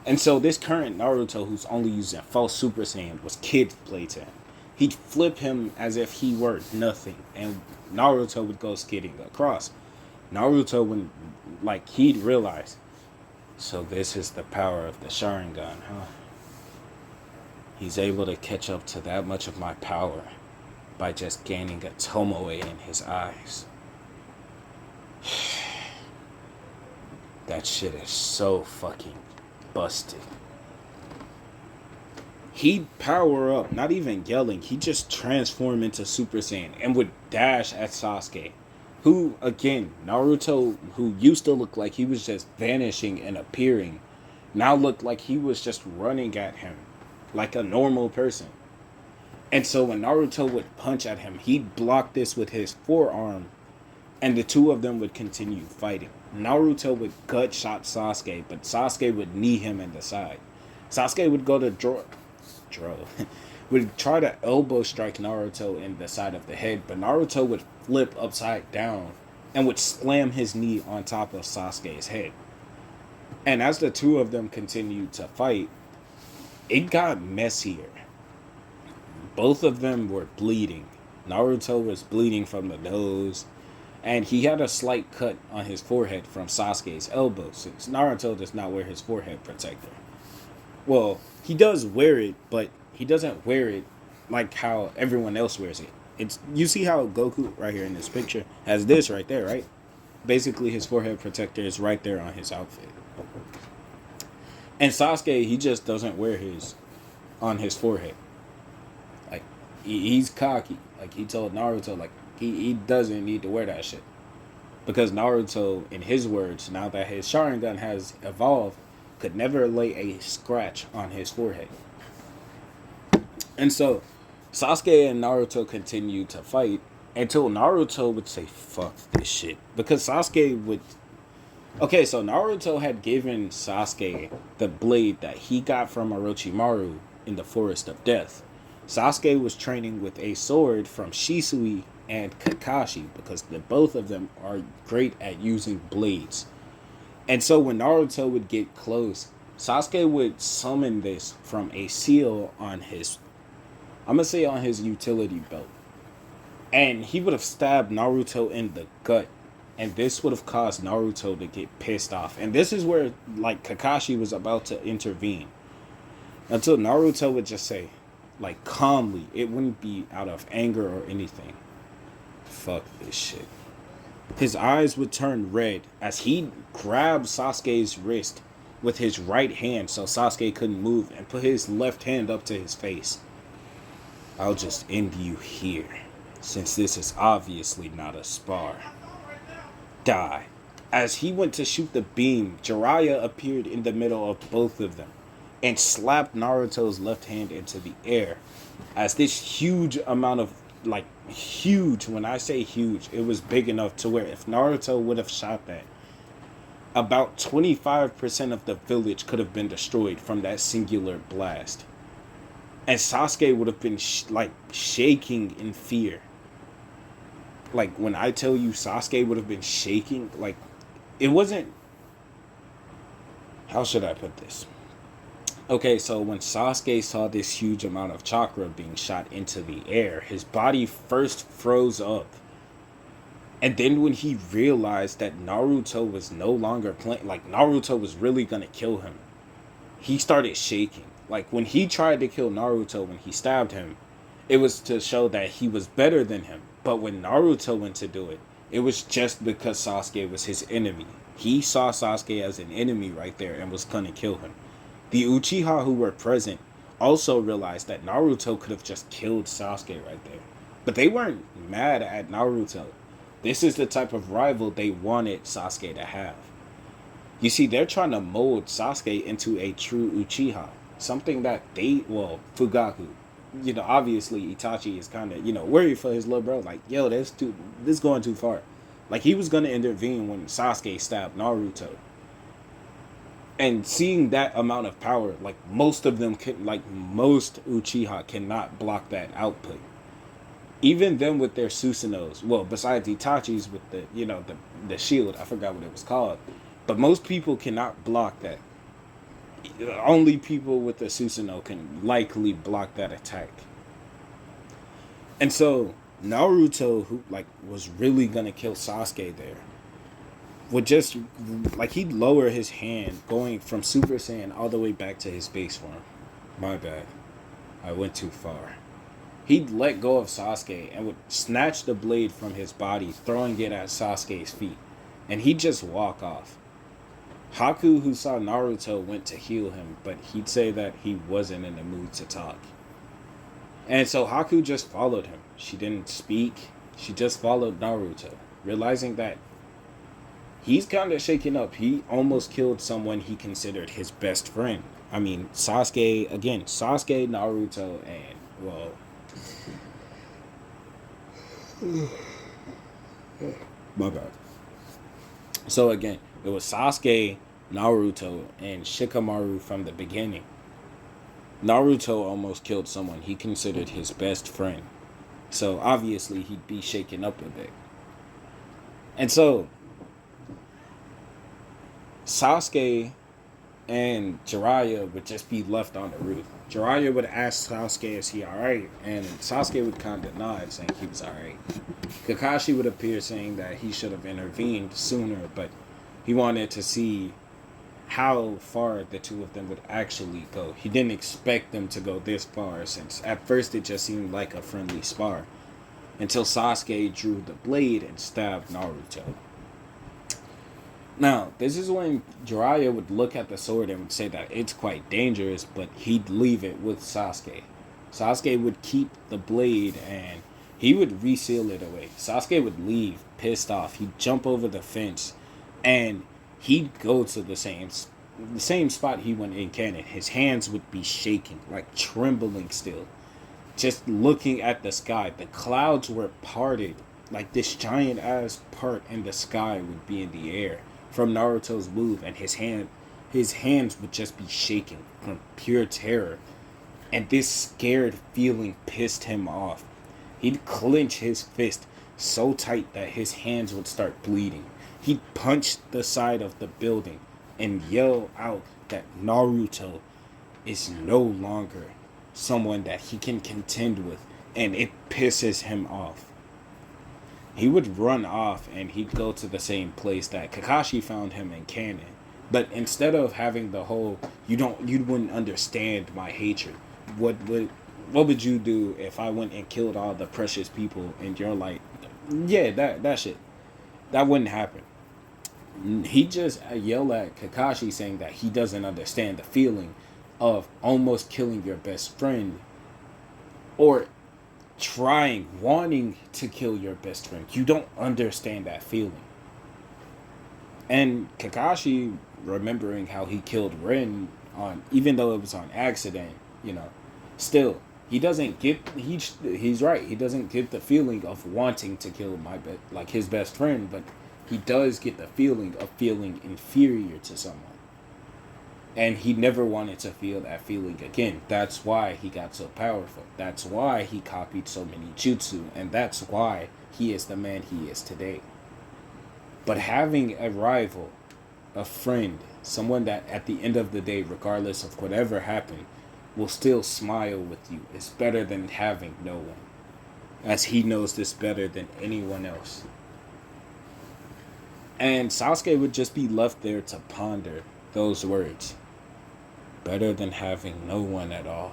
And so this current Naruto, who's only using false Super Saiyan, was kid play to him. He'd flip him as if he were nothing, and Naruto would go skidding across. Naruto would, like, he'd realize, so this is the power of the Sharingan, huh? He's able to catch up to that much of my power by just gaining a Tomoe in his eyes. That shit is so fucking busted. He'd power up, not even yelling. He'd just transform into Super Saiyan and would dash at Sasuke. Who, again, Naruto, who used to look like he was just vanishing and appearing, now looked like he was just running at him like a normal person. And so when Naruto would punch at him, he'd block this with his forearm, and the two of them would continue fighting. Naruto would gut shot Sasuke, but Sasuke would knee him in the side. Sasuke would go to would try to elbow strike Naruto in the side of the head, but Naruto would flip upside down and would slam his knee on top of Sasuke's head. And as the two of them continued to fight, it got messier. Both of them were bleeding. Naruto was bleeding from the nose, and he had a slight cut on his forehead from Sasuke's elbow, since Naruto does not wear his forehead protector. Well, he does wear it, but he doesn't wear it like how everyone else wears it. It's, you see how Goku right here in this picture has this right there, right? Basically, his forehead protector is right there on his outfit. And Sasuke, he just doesn't wear his on his forehead. Like, he's cocky. Like, he told Naruto, like, he doesn't need to wear that shit. Because Naruto, in his words, now that his Sharingan has evolved, could never lay a scratch on his forehead. And so, Sasuke and Naruto continued to fight until Naruto would say, fuck this shit. Because Sasuke would... Okay, so Naruto had given Sasuke the blade that he got from Orochimaru in the Forest of Death. Sasuke was training with a sword from Shisui and Kakashi because both of them are great at using blades. And so when Naruto would get close, Sasuke would summon this from a seal on his, I'm going to say on his utility belt. And he would have stabbed Naruto in the gut. And this would have caused Naruto to get pissed off. And this is where, like, Kakashi was about to intervene. Until Naruto would just say, like, calmly, it wouldn't be out of anger or anything. Fuck this shit. His eyes would turn red as he grabbed Sasuke's wrist with his right hand so Sasuke couldn't move and put his left hand up to his face. I'll just end you here, since this is obviously not a spar. Die. As he went to shoot the beam, Jiraiya appeared in the middle of both of them and slapped Naruto's left hand into the air. As this huge amount of, like, huge, when I say huge, it was big enough to where if Naruto would have shot that, about 25% of the village could have been destroyed from that singular blast. And Sasuke would have been shaking in fear. Like, when I tell you Sasuke would have been shaking, like, it wasn't, how should I put this? Okay, so when Sasuke saw this huge amount of chakra being shot into the air, his body first froze up. And then when he realized that Naruto was no longer playing, like, Naruto was really gonna kill him, he started shaking. Like, when he tried to kill Naruto when he stabbed him, it was to show that he was better than him. But when Naruto went to do it was just because Sasuke was his enemy. He saw Sasuke as an enemy right there and was gonna kill him. The Uchiha who were present also realized that Naruto could have just killed Sasuke right there. But they weren't mad at Naruto. This is the type of rival they wanted Sasuke to have. You see, they're trying to mold Sasuke into a true Uchiha. Something that Fugaku. You know, obviously Itachi is kind of, worried for his little bro. Like, yo, this going too far. Like, he was going to intervene when Sasuke stabbed Naruto. And seeing that amount of power, like, most Uchiha cannot block that output. Even them with their Susanos, well, besides Itachi's with the shield, I forgot what it was called. But most people cannot block that. Only people with the Susanoo can likely block that attack. And so Naruto, who was really gonna kill Sasuke there, would just he'd lower his hand, going from Super Saiyan all the way back to his base form. My bad, I went too far. He'd let go of Sasuke and would snatch the blade from his body, throwing it at Sasuke's feet, and he'd just walk off. Haku, who saw Naruto, went to heal him, but he'd say that he wasn't in the mood to talk. And so Haku just followed him. She didn't speak. She just followed Naruto, realizing that he's kind of shaken up. He almost killed someone he considered his best friend. I mean, Sasuke, Naruto, and, my bad. So again, it was Sasuke, Naruto, and Shikamaru from the beginning. Naruto almost killed someone he considered his best friend. So obviously he'd be shaken up a bit. And so Sasuke and Jiraiya would just be left on the roof. Jiraiya would ask Sasuke, is he alright? And Sasuke would kind of nod, saying he was alright. Kakashi would appear saying that he should have intervened sooner, but he wanted to see how far the two of them would actually go. He didn't expect them to go this far, since at first it just seemed like a friendly spar, until Sasuke drew the blade and stabbed Naruto. Now, this is when Jiraiya would look at the sword and would say that it's quite dangerous, but he'd leave it with Sasuke. Sasuke would keep the blade and he would reseal it away. Sasuke would leave, pissed off. He'd jump over the fence and he'd go to the same spot he went in canon. His hands would be shaking, like trembling still. Just looking at the sky. The clouds were parted. Like this giant ass part in the sky would be in the air from Naruto's move, and his hands would just be shaking from pure terror. And this scared feeling pissed him off. He'd clench his fist so tight that his hands would start bleeding. He'd punch the side of the building and yell out that Naruto is no longer someone that he can contend with, and it pisses him off. he would run off and he'd go to the same place that Kakashi found him in canon. But instead of having the whole you wouldn't understand my hatred. What would you do if I went and killed all the precious people and you're like, yeah, that shit. That wouldn't happen. He just yelled at Kakashi saying that he doesn't understand the feeling of almost killing your best friend or wanting to kill your best friend. You don't understand that feeling. And Kakashi, remembering how he killed Ren even though it was on accident, still he doesn't get he's right. He doesn't get the feeling of wanting to kill his best friend, but he does get the feeling of feeling inferior to someone. And he never wanted to feel that feeling again. That's why he got so powerful. That's why he copied so many jutsu. And that's why he is the man he is today. But having a rival, a friend, someone that at the end of the day, regardless of whatever happened, will still smile with you is better than having no one. As he knows this better than anyone else. And Sasuke would just be left there to ponder those words. Better than having no one at all.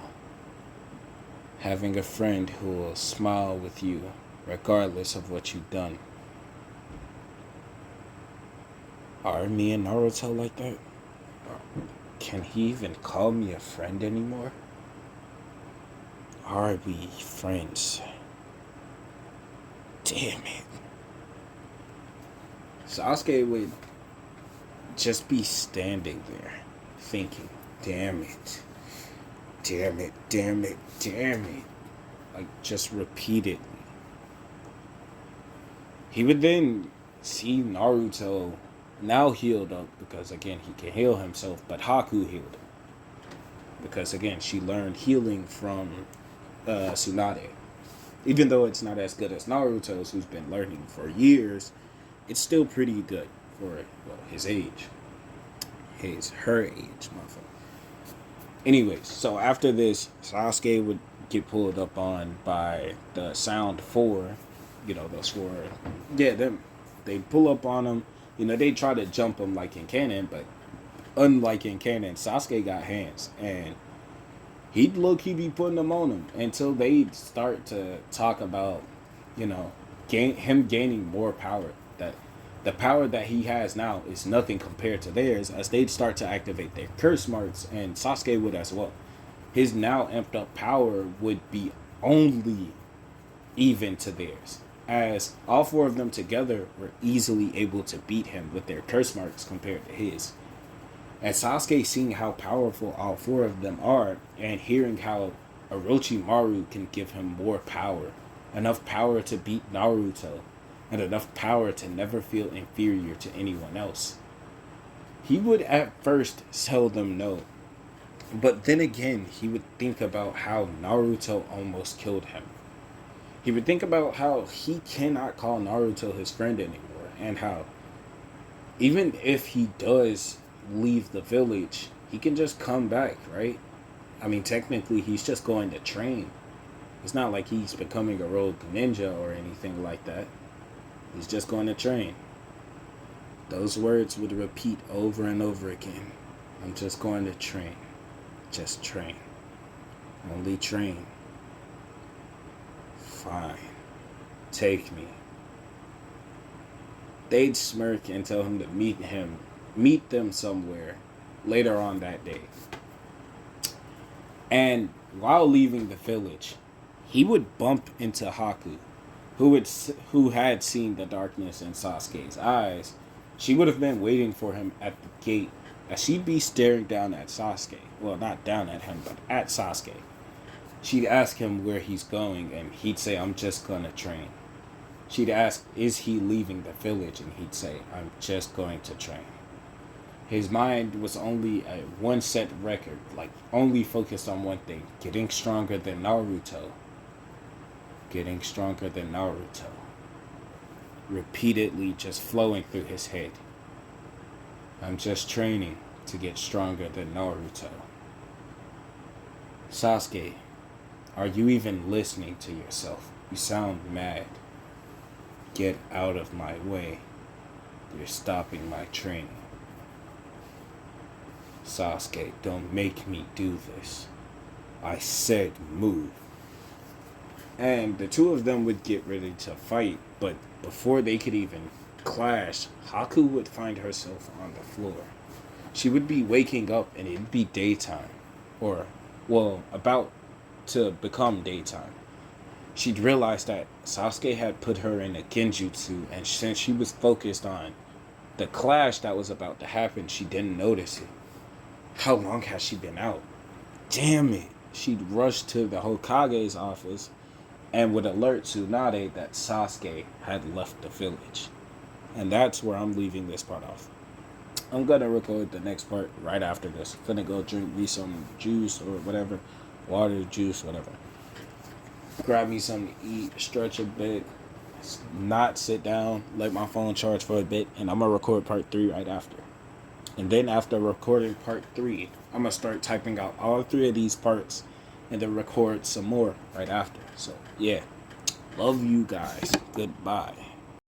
Having a friend who will smile with you regardless of what you've done. Are me and Naruto like that? Can he even call me a friend anymore? Are we friends? Damn it. Sasuke would just be standing there thinking, damn it, damn it, damn it, damn it. Like, just repeatedly. He would then see Naruto now healed up because, again, he can heal himself, but Haku healed him. Because, again, she learned healing from Tsunade. Even though it's not as good as Naruto's, who's been learning for years, it's still pretty good for, his age. Her age, motherfucker. Anyways, so after this, Sasuke would get pulled up on by the Sound 4. Those 4. Yeah, them. They pull up on him. They try to jump him like in canon, but unlike in canon, Sasuke got hands. And he'd be putting them on him until they start to talk about, him gaining more power. That the power that he has now is nothing compared to theirs, as they'd start to activate their curse marks, and Sasuke would as well. His now amped up power would be only even to theirs, as all 4 of them together were easily able to beat him with their curse marks compared to his. And Sasuke, seeing how powerful all 4 of them are, and hearing how Orochimaru can give him more power, enough power to beat Naruto, and enough power to never feel inferior to anyone else, he would at first tell them no. But then again, he would think about how Naruto almost killed him. He would think about how he cannot call Naruto his friend anymore, and how even if he does leave the village, he can just come back, right? I mean, technically, he's just going to train. It's not like he's becoming a rogue ninja or anything like that. He's just going to train. Those words would repeat over and over again. I'm just going to train. Just train. Only train. Fine. Take me. They'd smirk and tell him to meet them somewhere later on that day. And while leaving the village, he would bump into Haku, who had seen the darkness in Sasuke's eyes. She would have been waiting for him at the gate, as she'd be staring down at Sasuke. Well, not down at him, but at Sasuke. She'd ask him where he's going, and he'd say, I'm just gonna train. She'd ask, is he leaving the village? And he'd say, I'm just going to train. His mind was only a one set record, like only focused on one thing, getting stronger than Naruto. Getting stronger than Naruto. Repeatedly just flowing through his head. I'm just training to get stronger than Naruto. Sasuke, are you even listening to yourself? You sound mad. Get out of my way. You're stopping my training. Sasuke, don't make me do this. I said move. And the two of them would get ready to fight, but before they could even clash, Haku would find herself on the floor. She would be waking up and it'd be daytime. Or, well, about to become daytime. She'd realized that Sasuke had put her in a genjutsu, and since she was focused on the clash that was about to happen, she didn't notice it. How long has she been out? Damn it. She'd rush to the Hokage's office and would alert Tsunade that Sasuke had left the village. And that's where I'm leaving this part off. I'm gonna record the next part right after this. Gonna go drink me some juice or whatever. Water, juice, whatever. Grab me something to eat, stretch a bit, not sit down, let my phone charge for a bit, and I'm gonna record part 3 right after. And then after recording part 3, I'm gonna start typing out all 3 of these parts and then record some more right after. So yeah, love you guys. Goodbye.